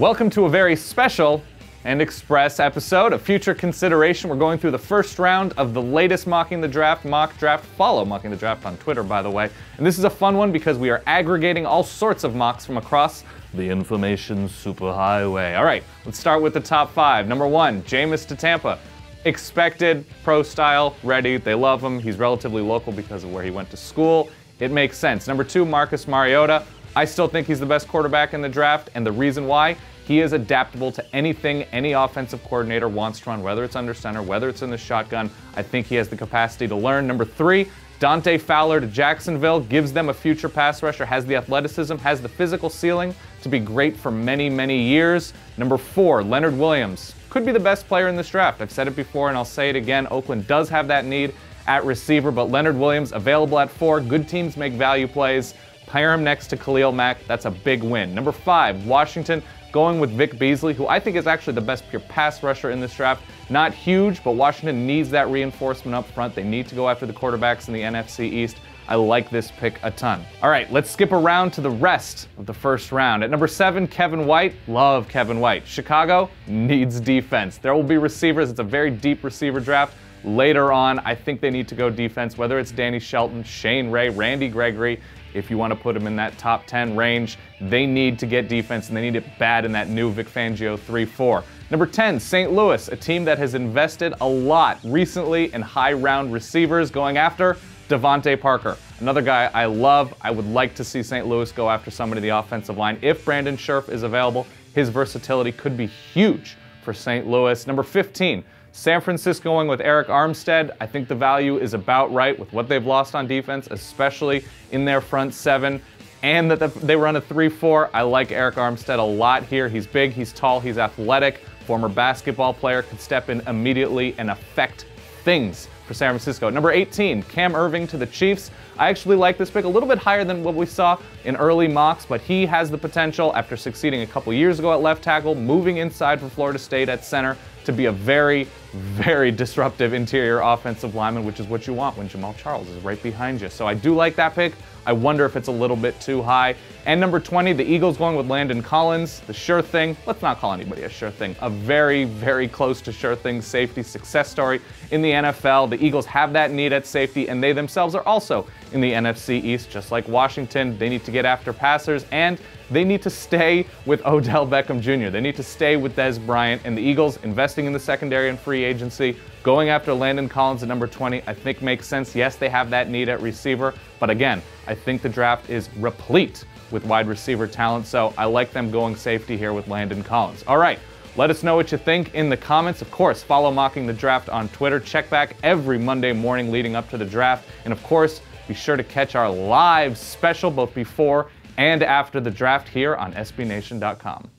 Welcome to a very special and express episode of Future Consideration. We're going through the first round of the latest Mocking the Draft mock draft. Follow Mocking the Draft on Twitter, by the way. And this is a fun one because we are aggregating all sorts of mocks from across the information superhighway. All right, let's start with the top five. Number one, Jameis to Tampa. Expected, pro style, ready. They love him. He's relatively local because of where he went to school. It makes sense. Number two, Marcus Mariota. I still think he's the best quarterback in the draft, and the reason why, he is adaptable to anything any offensive coordinator wants to run, whether it's under center, whether it's in the shotgun. I think he has the capacity to learn. Number three, Dante Fowler to Jacksonville, gives them a future pass rusher, has the athleticism, has the physical ceiling to be great for many, many years. Number four, Leonard Williams. Could be the best player in this draft. I've said it before and I'll say it again. Oakland does have that need at receiver, but Leonard Williams available at four. Good teams make value plays. Pair him next to Khalil Mack. That's a big win. Number five, Washington, going with Vic Beasley, who I think is actually the best pure pass rusher in this draft. Not huge, but Washington needs that reinforcement up front. They need to go after the quarterbacks in the NFC East. I like this pick a ton. All right, let's skip around to the rest of the first round. At number seven, Kevin White. Love Kevin White. Chicago needs defense. There will be receivers. It's a very deep receiver draft. Later on, I think they need to go defense, whether it's Danny Shelton, Shane Ray, Randy Gregory. If you want to put them in that top 10 range, they need to get defense, and they need it bad in that new Vic Fangio 3-4. Number 10, St. Louis, a team that has invested a lot recently in high-round receivers, going after Devontae Parker. Another guy I love. I would like to see St. Louis go after somebody in the offensive line. If Brandon Scherff is available, his versatility could be huge for St. Louis. Number 15, San Francisco going with Eric Armstead. I think the value is about right with what they've lost on defense, especially in their front seven, and that they run a 3-4. I like Eric Armstead a lot here. He's big, he's tall, he's athletic. Former basketball player, could step in immediately and affect things for San Francisco. Number 18, Cam Erving to the Chiefs. I actually like this pick a little bit higher than what we saw in early mocks, but he has the potential, after succeeding a couple years ago at left tackle, moving inside for Florida State at center, to be a very, very disruptive interior offensive lineman, which is what you want when Jamal Charles is right behind you. So I do like that pick. I wonder if it's a little bit too high. And number 20, the Eagles going with Landon Collins, the sure thing. Let's not call anybody a sure thing. A very, very close to sure thing safety success story in the NFL. The Eagles have that need at safety, and they themselves are also in the NFC East, just like Washington. They need to get after passers, and they need to stay with Odell Beckham Jr. They need to stay with Dez Bryant, and the Eagles investing in the secondary and free agency, going after Landon Collins at number 20, I think makes sense. Yes, they have that need at receiver, but again, I think the draft is replete with wide receiver talent, so I like them going safety here with Landon Collins. All right, let us know what you think in the comments. Of course, follow Mocking the Draft on Twitter. Check back every Monday morning leading up to the draft, and of course, be sure to catch our live special both before and after the draft here on SBNation.com.